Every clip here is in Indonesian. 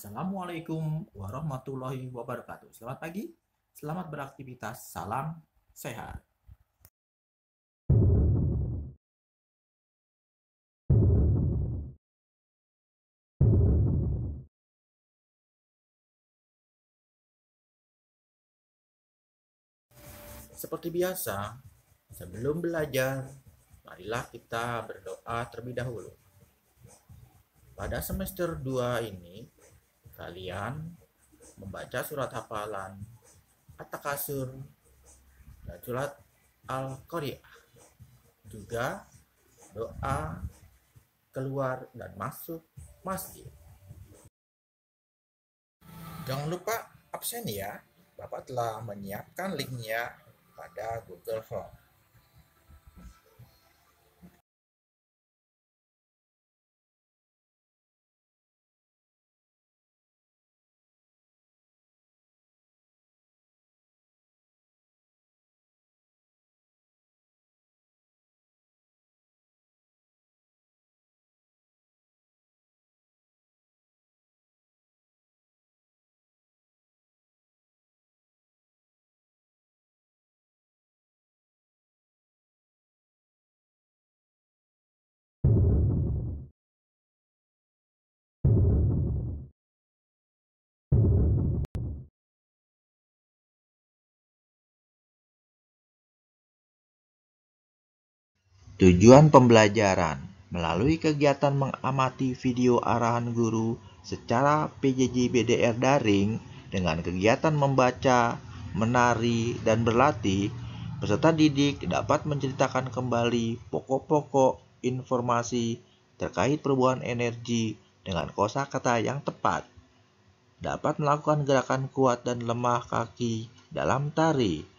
Assalamualaikum warahmatullahi wabarakatuh. Selamat pagi, selamat beraktivitas, salam sehat. Seperti biasa, sebelum belajar, marilah kita berdoa terlebih dahulu. Pada semester 2 ini, kalian membaca surat hafalan At-Takasur dan surat Al-Qari'ah. Juga doa keluar dan masuk masjid. Jangan lupa absen ya. Bapak telah menyiapkan linknya pada Google Form. Tujuan pembelajaran melalui kegiatan mengamati video arahan guru secara PJJ BDR daring dengan kegiatan membaca, menari, dan berlatih, peserta didik dapat menceritakan kembali pokok-pokok informasi terkait perubahan energi dengan kosakata yang tepat, dapat melakukan gerakan kuat dan lemah kaki dalam tari,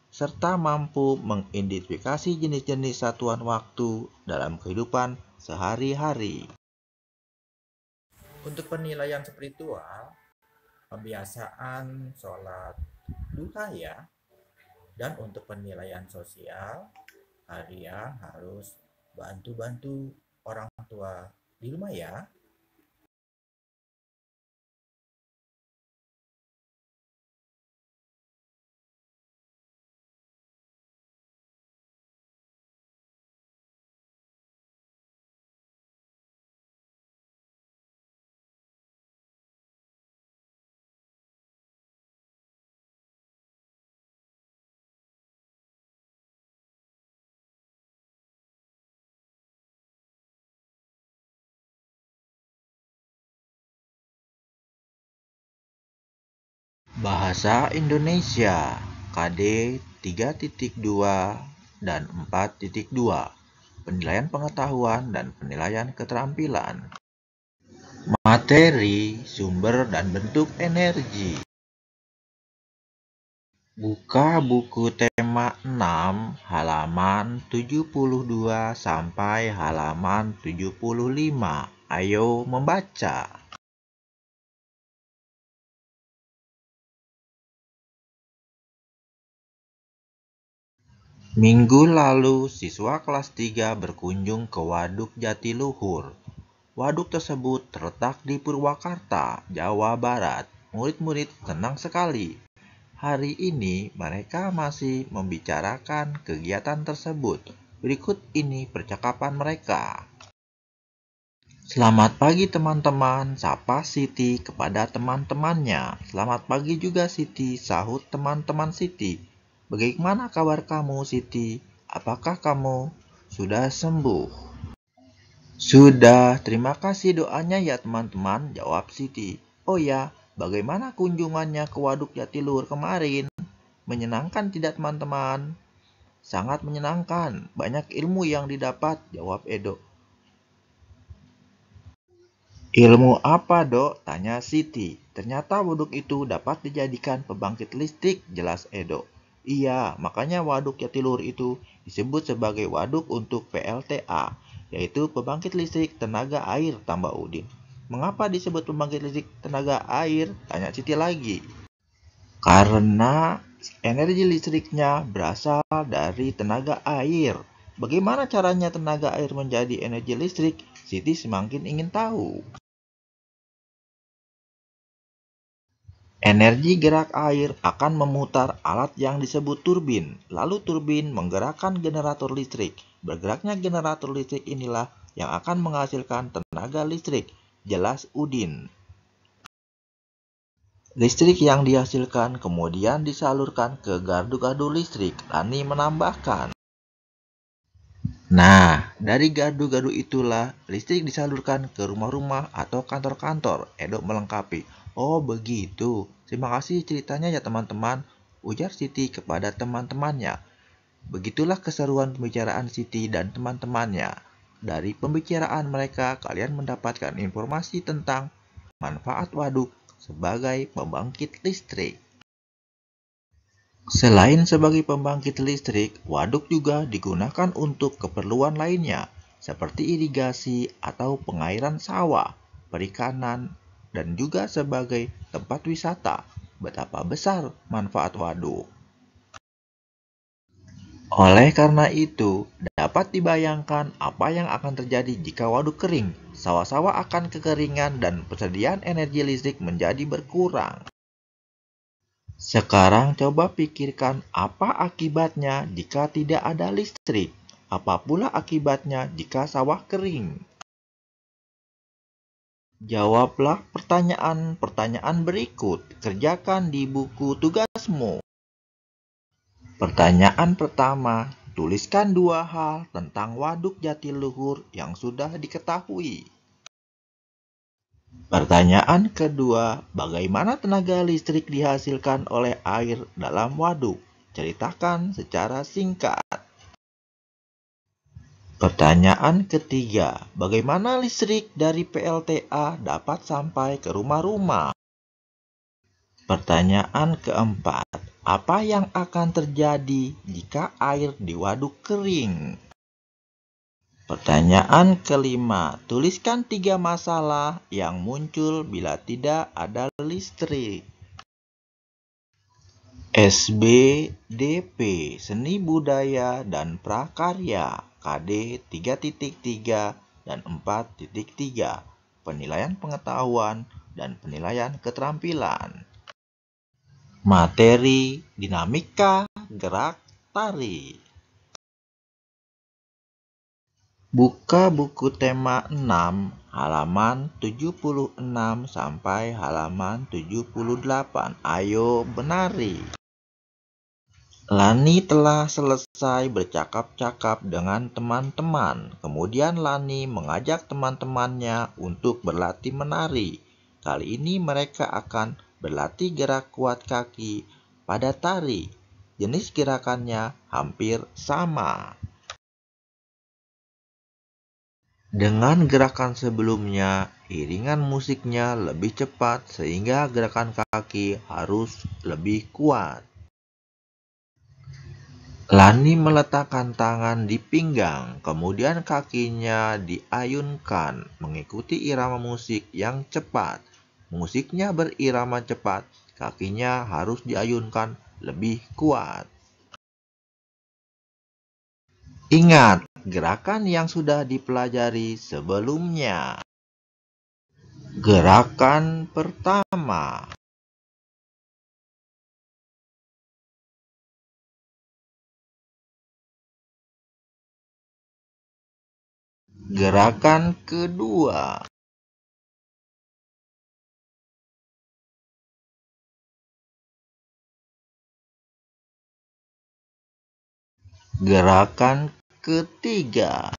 serta mampu mengidentifikasi jenis-jenis satuan waktu dalam kehidupan sehari-hari. Untuk penilaian spiritual, pembiasaan sholat duha ya. Dan untuk penilaian sosial, kalian harus bantu-bantu orang tua di rumah ya. Bahasa Indonesia KD 3.2 dan 4.2. Penilaian pengetahuan dan penilaian keterampilan. Materi, sumber, dan bentuk energi. Buka buku tema 6 halaman 72 sampai halaman 75. Ayo membaca. Minggu lalu, siswa kelas 3 berkunjung ke Waduk Jatiluhur. Waduk tersebut terletak di Purwakarta, Jawa Barat. Murid-murid senang sekali. Hari ini mereka masih membicarakan kegiatan tersebut. Berikut ini percakapan mereka. Selamat pagi teman-teman, sapa Siti kepada teman-temannya. Selamat pagi juga Siti, sahut teman-teman Siti. Bagaimana kabar kamu Siti? Apakah kamu sudah sembuh? Sudah, terima kasih doanya ya teman-teman, jawab Siti. Oh ya, bagaimana kunjungannya ke Waduk Jatiluhur kemarin? Menyenangkan tidak teman-teman? Sangat menyenangkan, banyak ilmu yang didapat, jawab Edo. Ilmu apa dok? Tanya Siti. Ternyata waduk itu dapat dijadikan pembangkit listrik, jelas Edo. Iya, makanya waduk Jatiluhur itu disebut sebagai waduk untuk PLTA, yaitu pembangkit listrik tenaga air, tambah Udin. Mengapa disebut pembangkit listrik tenaga air? Tanya Siti lagi. Karena energi listriknya berasal dari tenaga air. Bagaimana caranya tenaga air menjadi energi listrik? Siti semakin ingin tahu. Energi gerak air akan memutar alat yang disebut turbin, lalu turbin menggerakkan generator listrik. Bergeraknya generator listrik inilah yang akan menghasilkan tenaga listrik. Jelas Udin. Listrik yang dihasilkan kemudian disalurkan ke gardu-gardu listrik. Lani menambahkan. Nah, dari gardu-gardu itulah listrik disalurkan ke rumah-rumah atau kantor-kantor. Edo melengkapi. Oh begitu, terima kasih ceritanya ya teman-teman, ujar Siti kepada teman-temannya. Begitulah keseruan pembicaraan Siti dan teman-temannya. Dari pembicaraan mereka, kalian mendapatkan informasi tentang manfaat waduk sebagai pembangkit listrik. Selain sebagai pembangkit listrik, waduk juga digunakan untuk keperluan lainnya, seperti irigasi atau pengairan sawah, perikanan, dan juga sebagai tempat wisata. Betapa besar manfaat waduk. Oleh karena itu, dapat dibayangkan apa yang akan terjadi jika waduk kering. Sawah-sawah akan kekeringan dan persediaan energi listrik menjadi berkurang. Sekarang coba pikirkan apa akibatnya jika tidak ada listrik. Apa pula akibatnya jika sawah kering? Jawablah pertanyaan-pertanyaan berikut. Kerjakan di buku tugasmu. Pertanyaan pertama, tuliskan 2 hal tentang Waduk Jatiluhur yang sudah diketahui. Pertanyaan kedua, bagaimana tenaga listrik dihasilkan oleh air dalam waduk? Ceritakan secara singkat. Pertanyaan ketiga, bagaimana listrik dari PLTA dapat sampai ke rumah-rumah? Pertanyaan keempat, apa yang akan terjadi jika air di waduk kering? Pertanyaan kelima, tuliskan 3 masalah yang muncul bila tidak ada listrik. SBDP, Seni Budaya dan Prakarya, KD 3.3 dan 4.3, penilaian pengetahuan dan penilaian keterampilan. Materi dinamika gerak tari. Buka buku tema 6, halaman 76 sampai halaman 78. Ayo benari. Lani telah selesai bercakap-cakap dengan teman-teman. Kemudian Lani mengajak teman-temannya untuk berlatih menari. Kali ini mereka akan berlatih gerak kuat kaki pada tari. Jenis gerakannya hampir sama dengan gerakan sebelumnya. Iringan musiknya lebih cepat sehingga gerakan kaki harus lebih kuat. Lani meletakkan tangan di pinggang, kemudian kakinya diayunkan mengikuti irama musik yang cepat. Musiknya berirama cepat, kakinya harus diayunkan lebih kuat. Ingat gerakan yang sudah dipelajari sebelumnya. Gerakan pertama. Gerakan kedua. Gerakan ketiga.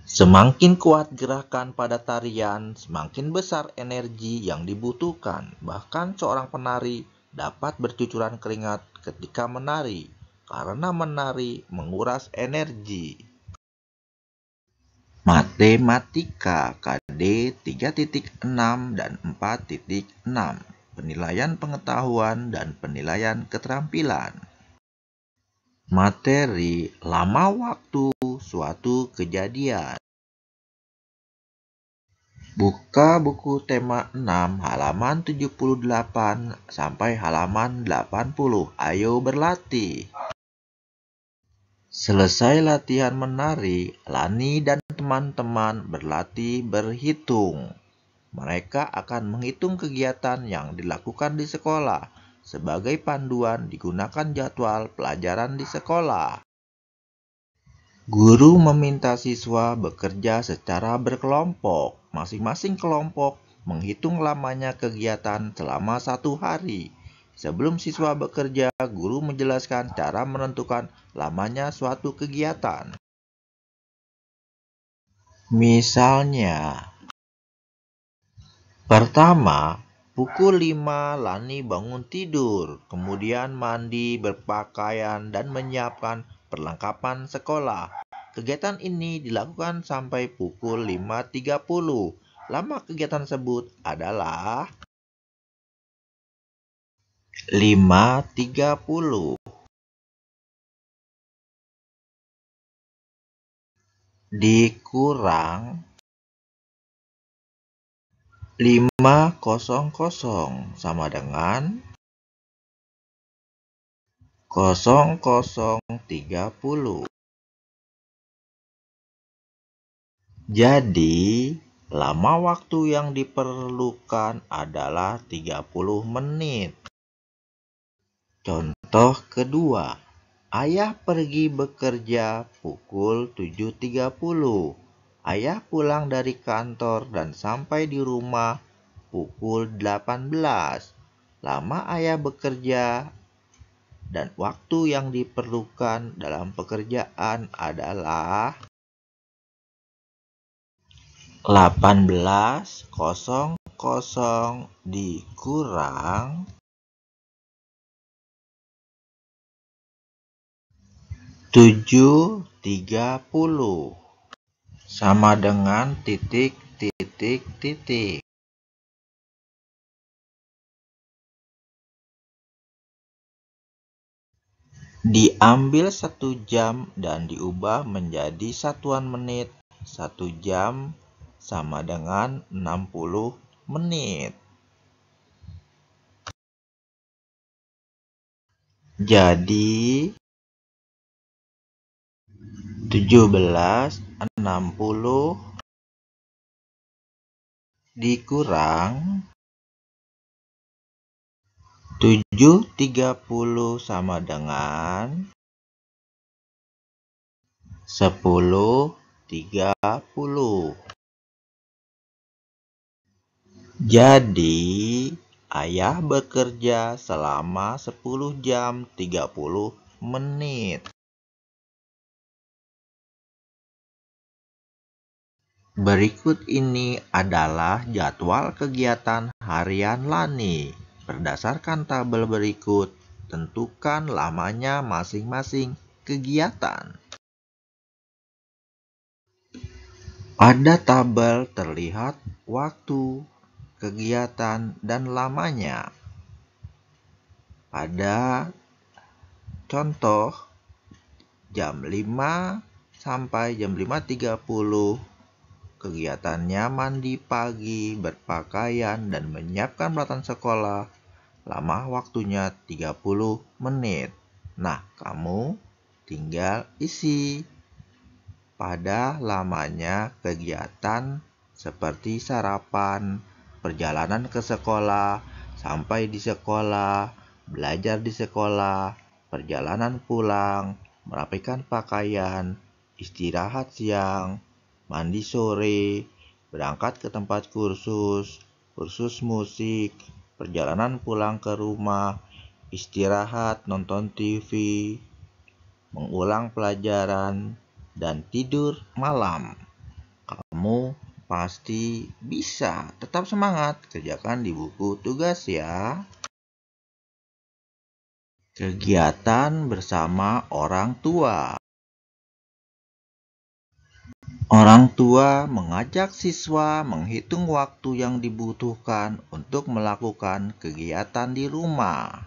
Semakin kuat gerakan pada tarian, semakin besar energi yang dibutuhkan. Bahkan seorang penari dapat bercucuran keringat ketika menari, karena menari menguras energi. Matematika KD 3.6 dan 4.6, penilaian pengetahuan dan penilaian keterampilan. Materi lama waktu suatu kejadian. Buka buku tema 6 halaman 78 sampai halaman 80. Ayo berlatih. Selesai latihan menari, Lani dan teman-teman berlatih berhitung. Mereka akan menghitung kegiatan yang dilakukan di sekolah. Sebagai panduan digunakan jadwal pelajaran di sekolah. Guru meminta siswa bekerja secara berkelompok. Masing-masing kelompok menghitung lamanya kegiatan selama 1 hari. Sebelum siswa bekerja, guru menjelaskan cara menentukan lamanya suatu kegiatan. Misalnya, pertama, pukul 5 Lani bangun tidur, kemudian mandi, berpakaian, dan menyiapkan perlengkapan sekolah. Kegiatan ini dilakukan sampai pukul 5.30. Lama kegiatan tersebut adalah 5.30 dikurang 5.00 sama dengan 00.30. Jadi, lama waktu yang diperlukan adalah 30 menit. Contoh kedua, ayah pergi bekerja pukul 7.30. Ayah pulang dari kantor dan sampai di rumah pukul 18. Lama ayah bekerja dan waktu yang diperlukan dalam pekerjaan adalah 18.00 dikurang 7.30 sama dengan titik. Diambil 1 jam dan diubah menjadi satuan menit. 1 jam sama dengan 60 menit. Jadi 17.60 dikurang 7.30 sama dengan 10.30. Jadi, ayah bekerja selama 10 jam 30 menit. Berikut ini adalah jadwal kegiatan harian Lani. Berdasarkan tabel berikut, tentukan lamanya masing-masing kegiatan. Pada tabel terlihat waktu, kegiatan, dan lamanya. Pada contoh, jam 5 sampai jam 5.30, kegiatannya mandi pagi, berpakaian, dan menyiapkan peralatan sekolah. Lama waktunya 30 menit. Nah, kamu tinggal isi pada lamanya kegiatan seperti sarapan, perjalanan ke sekolah, sampai di sekolah, belajar di sekolah, perjalanan pulang, merapikan pakaian, istirahat siang, mandi sore, berangkat ke tempat kursus, kursus musik, perjalanan pulang ke rumah, istirahat, nonton TV, mengulang pelajaran, dan tidur malam. Kamu pasti bisa. Tetap semangat, kerjakan di buku tugas ya. Kegiatan bersama orang tua. Orang tua mengajak siswa menghitung waktu yang dibutuhkan untuk melakukan kegiatan di rumah.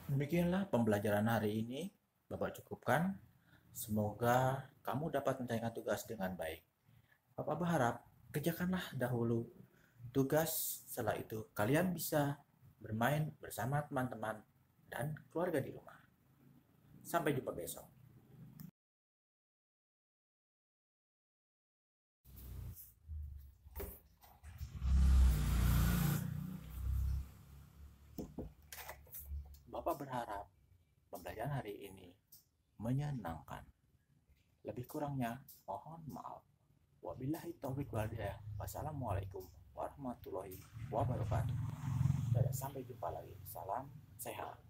Demikianlah pembelajaran hari ini, Bapak cukupkan. Semoga kamu dapat menyelesaikan tugas dengan baik. Bapak berharap kerjakanlah dahulu tugas, setelah itu kalian bisa bermain bersama teman-teman dan keluarga di rumah. Sampai jumpa besok. Bapak berharap pembelajaran hari ini menyenangkan. Lebih kurangnya mohon maaf. Wabillahi taufiq wal hidayah. Wassalamualaikum warahmatullahi wabarakatuh. Dan sampai jumpa lagi. Salam sehat.